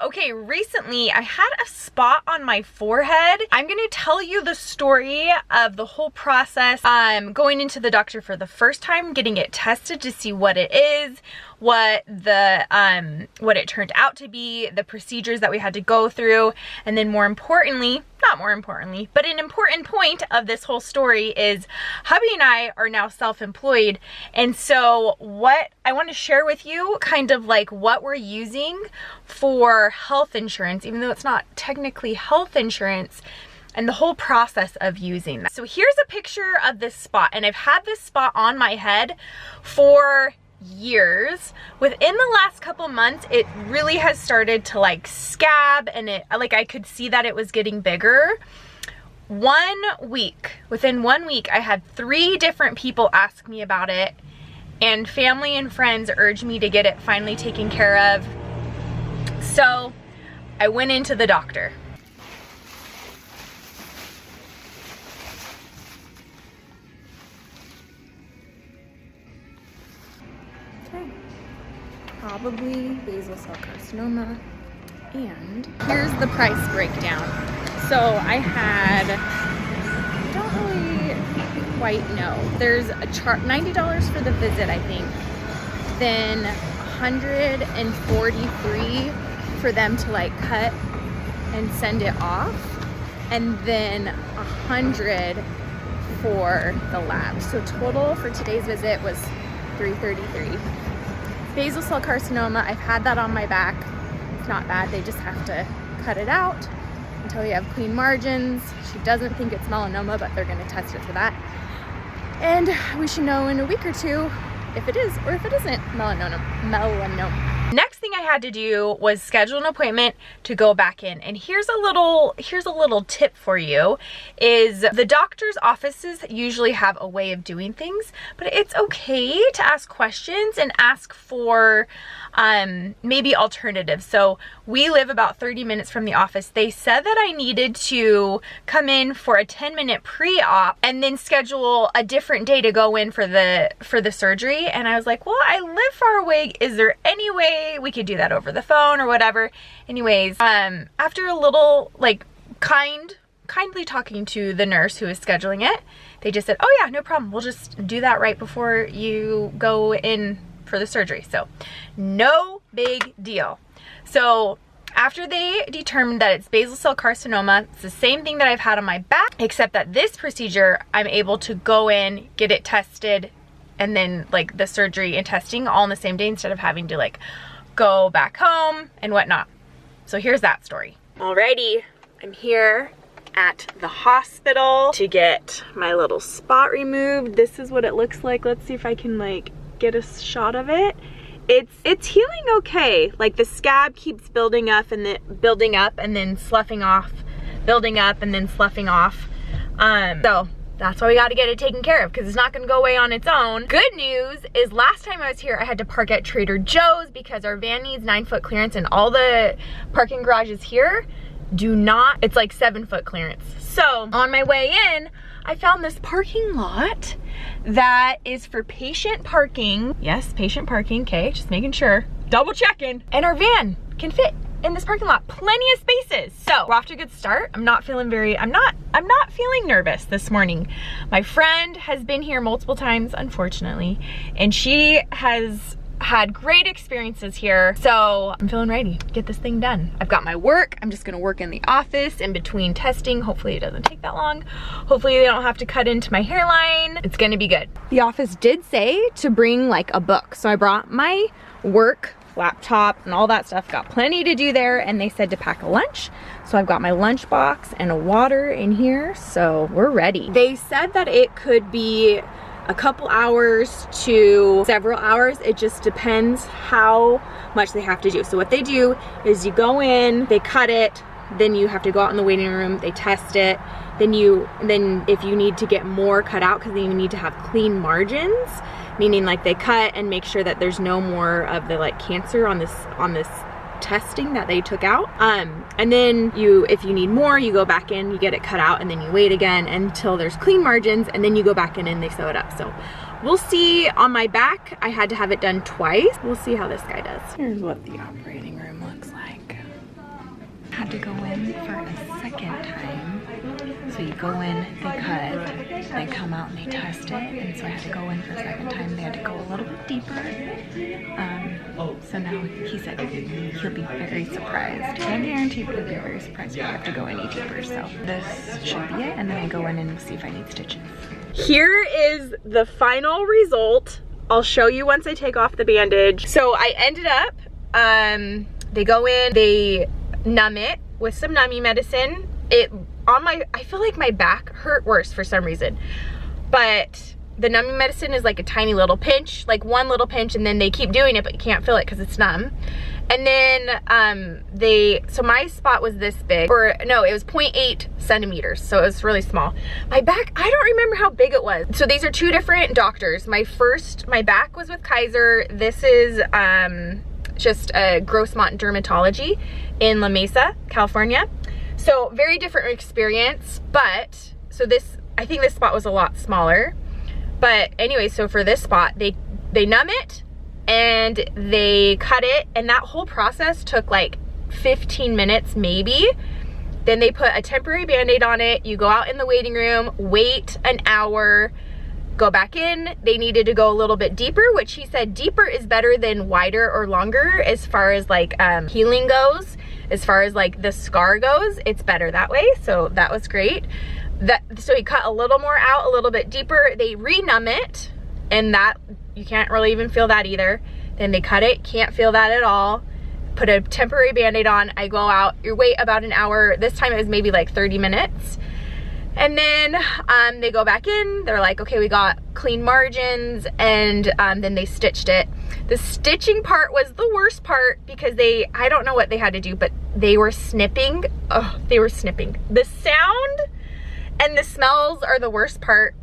Okay, recently I had a spot on my forehead. I'm gonna tell you the story of the whole process. I'm going into the doctor for the first time, getting it tested to see what it is, what it turned out to be, the procedures that we had to go through, and then more importantly, not more importantly, but an important point of this whole story is hubby and I are now self-employed, and so what I want to share with you kind of like what we're using for health insurance, even though it's not technically health insurance, and the whole process of using that. So here's a picture of this spot, and I've had this spot on my head for years. Within the last couple months, it really has started to like scab, and I could see that it was getting bigger. Within 1 week, I had 3 different people ask me about it, and family and friends urged me to get it finally taken care of. So I went into the doctor. Probably basal cell carcinoma, and here's the price breakdown. So I don't really quite know. There's a chart, $90 for the visit, I think. Then $143 for them to like cut and send it off, and then $100 for the lab. So total for today's visit was $333. Basal cell carcinoma, I've had that on my back. It's not bad, they just have to cut it out until you have clean margins. She doesn't think it's melanoma, but they're gonna test it for that. And we should know in a week or 2 if it is or if it isn't melanoma. Next thing I had to do was schedule an appointment to go back in. And here's a little tip for you, is the doctor's offices usually have a way of doing things, but it's okay to ask questions and ask for maybe alternatives. So we live about 30 minutes from the office. They said that I needed to come in for a 10-minute pre-op and then schedule a different day to go in for the surgery. And I was like, well, I live far away. Is there any way we could do that over the phone or whatever? Anyways, after a little like kindly talking to the nurse who was scheduling it, they just said, oh yeah, no problem. We'll just do that right before you go in for the surgery. So no big deal. So after they determined that it's basal cell carcinoma, it's the same thing that I've had on my back, except that this procedure, I'm able to go in, get it tested, and then like the surgery and testing all on the same day instead of having to like go back home and whatnot. So here's that story. Alrighty, I'm here at the hospital to get my little spot removed. This is what it looks like. Let's see if I can like get a shot of it. It's healing okay. Like the scab keeps building up and then sloughing off, building up and then sloughing off. So that's why we got to get it taken care of, because it's not going to go away on its own. Good news is last time I was here, I had to park at Trader Joe's because our van needs 9-foot clearance, and all the parking garages here do not. It's like 7-foot clearance. So on my way in, I found this parking lot that is for patient parking. Yes, patient parking, okay, just making sure, double checking. And our van can fit in this parking lot, plenty of spaces. So we're off to a good start. I'm not feeling nervous this morning. My friend has been here multiple times, unfortunately, and she has had great experiences here. So I'm feeling ready to get this thing done. I've got my work. I'm just gonna work in the office in between testing. Hopefully it doesn't take that long. Hopefully they don't have to cut into my hairline. It's gonna be good. The office did say to bring like a book. So I brought my work laptop and all that stuff. Got plenty to do there, and they said to pack a lunch. So I've got my lunch box and a water in here, so we're ready. They said that it could be a couple hours to several hours. It just depends how much they have to do. So what they do is you go in, they cut it, then you have to go out in the waiting room, they test it, then if you need to get more cut out, because then you need to have clean margins, meaning like they cut and make sure that there's no more of the like cancer on this testing that they took out. And then if you need more, you go back in, you get it cut out, and then you wait again until there's clean margins, and then you go back in and they sew it up. So we'll see. On my back, I had to have it done twice. We'll see how this guy does. Here's what the operating room looks like. had to go in for a second time. So you go in, they cut, they come out and they test it, and so I had to go in for a second time. They had to go a little bit deeper. So now he said he'll be very surprised. I guarantee he'll be very surprised if I have to go any deeper. So this should be it, and then I go in and see if I need stitches. Here is the final result. I'll show you once I take off the bandage. So I ended up, they go in, they numb it with some numbing medicine. I feel like my back hurt worse for some reason, but the numbing medicine is like a tiny little pinch, like one little pinch, and then they keep doing it, but you can't feel it because it's numb. And then so my spot was this big, or no, it was 0.8 centimeters, so it was really small. My back, I don't remember how big it was. So these are two different doctors. My back was with Kaiser. This is just a Grossmont Dermatology in La Mesa, California. So very different experience, but so I think this spot was a lot smaller. But anyway, so for this spot, they numb it and they cut it, and that whole process took like 15 minutes maybe. Then they put a temporary band-aid on it. You go out in the waiting room, wait an hour, go back in. They needed to go a little bit deeper, which he said deeper is better than wider or longer as far as like healing goes. As far as like the scar goes, it's better that way. So that was great. So he cut a little more out, a little bit deeper. They re-numb it, and that, you can't really even feel that either. Then they cut it, can't feel that at all. Put a temporary band-aid on. I go out, you wait about an hour. This time it was maybe like 30 minutes. And then they go back in, they're like, okay, we got clean margins, and then they stitched it. The stitching part was the worst part because I don't know what they had to do, but they were snipping. Oh, they were snipping. The sound and the smells are the worst part.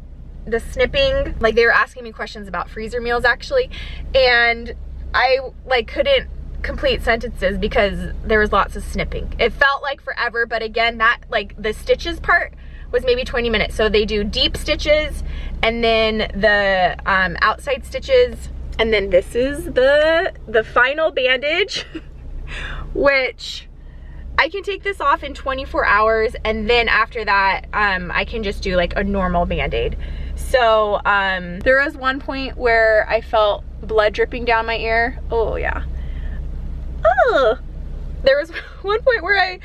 The snipping, like they were asking me questions about freezer meals actually, and I like couldn't complete sentences because there was lots of snipping. It felt like forever, but again, that like the stitches part was maybe 20 minutes. So they do deep stitches and then the outside stitches, and then this is the final bandage which I can take this off in 24 hours, and then after that I can just do like a normal band-aid. So there was one point where I felt blood dripping down my ear. Oh yeah. Oh, there was one point where I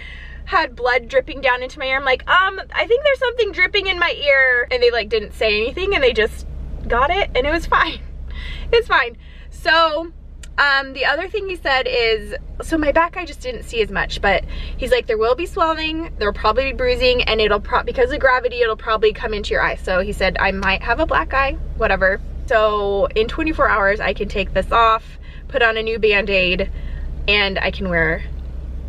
had blood dripping down into my ear. I'm like, I think there's something dripping in my ear. And they like didn't say anything, and they just got it, and it was fine. It's fine. So the other thing he said is, so my back I just didn't see as much, but he's like, there will be swelling, there will probably be bruising, and it'll because of gravity, it'll probably come into your eye. So he said I might have a black eye, whatever. So in 24 hours, I can take this off, put on a new band-aid, and I can wear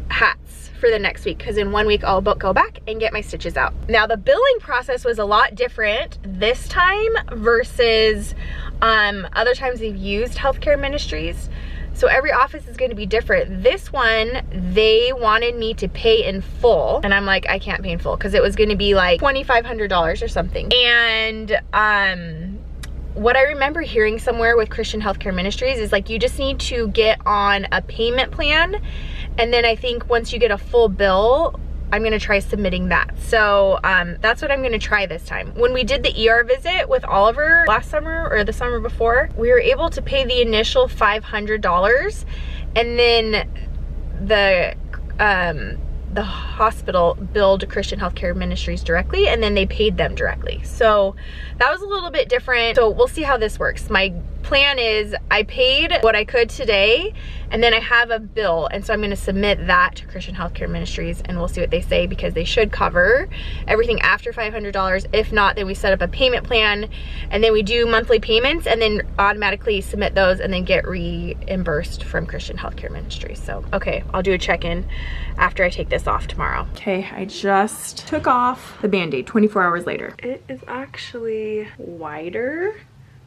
hats for the next week, because in 1 week I'll go back and get my stitches out. Now the billing process was a lot different this time versus other times they've used healthcare ministries. So every office is going to be different. This one, they wanted me to pay in full, and I'm like, I can't pay in full because it was going to be like $2,500 or something. And what I remember hearing somewhere with Christian Healthcare Ministries is like, you just need to get on a payment plan, and then I think once you get a full bill, I'm gonna try submitting that. So that's what I'm gonna try this time. When we did the ER visit with Oliver last summer or the summer before, we were able to pay the initial $500, and then the hospital billed Christian Healthcare Ministries directly, and then they paid them directly. So that was a little bit different. So we'll see how this works. My plan is I paid what I could today, and then I have a bill, and so I'm going to submit that to Christian Healthcare Ministries, and we'll see what they say, because they should cover everything after $500. If not, then we set up a payment plan, and then we do monthly payments, and then automatically submit those, and then get reimbursed from Christian Healthcare Ministries. So okay, I'll do a check-in after I take this off tomorrow. Okay, I just took off the band-aid 24 hours later. It is actually wider,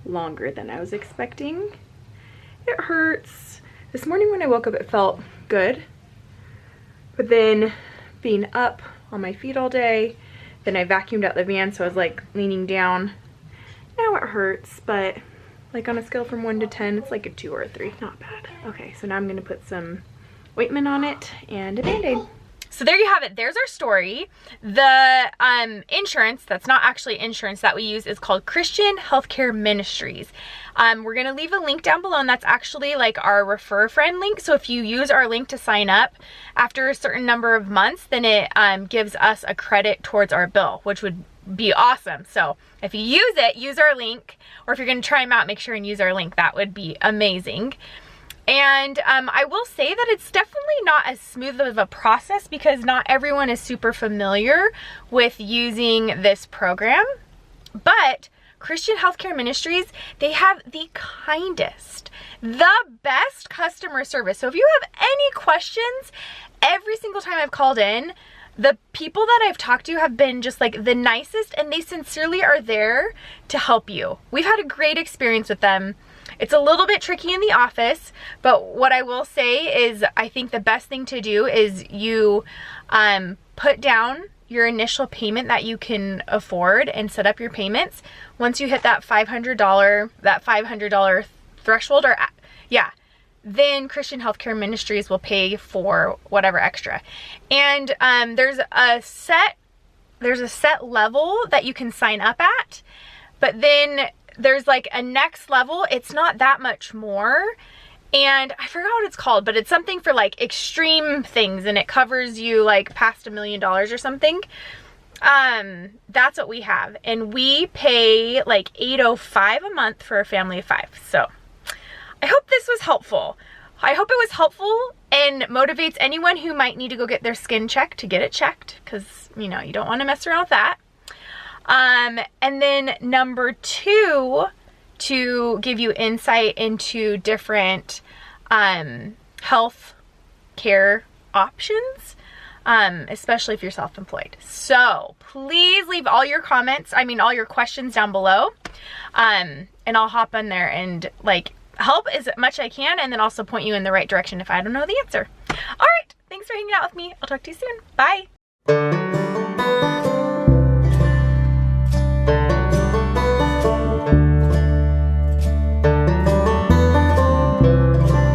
longer than I was expecting. It hurts. This morning when I woke up, it felt good, but then being up on my feet all day, then I vacuumed out the van, so I was like leaning down. Now it hurts, but like on a scale from 1 to 10, it's like a 2 or a 3. Not bad. Okay, so now I'm gonna put some ointment on it and a band-aid. So there you have it. There's our story. The insurance, that's not actually insurance that we use, is called Christian Healthcare Ministries. We're going to leave a link down below, and that's actually like our refer a friend link. So if you use our link to sign up after a certain number of months, then it gives us a credit towards our bill, which would be awesome. So if you use it, use our link, or if you're going to try them out, make sure and use our link. That would be amazing. And I will say that it's definitely not as smooth of a process because not everyone is super familiar with using this program. But Christian Healthcare Ministries, they have the kindest, the best customer service. So if you have any questions, every single time I've called in, the people that I've talked to have been just like the nicest, and they sincerely are there to help you. We've had a great experience with them. It's a little bit tricky in the office, but what I will say is I think the best thing to do is you put down your initial payment that you can afford and set up your payments. Once you hit that $500 threshold, or yeah, then Christian Healthcare Ministries will pay for whatever extra. And there's a set level that you can sign up at, but then there's like a next level. It's not that much more, and I forgot what it's called, but it's something for like extreme things, and it covers you like past $1 million or something. That's what we have, and we pay like $805 a month for a family of 5. So I hope this was helpful. I hope it was helpful and motivates anyone who might need to go get their skin checked to get it checked, because you know, you don't want to mess around with that. And then number 2, to give you insight into different health care options, especially if you're self-employed. So please leave all your comments, all your questions down below, and I'll hop in there and like help as much as I can, and then also point you in the right direction if I don't know the answer. All right, thanks for hanging out with me. I'll talk to you soon. Bye.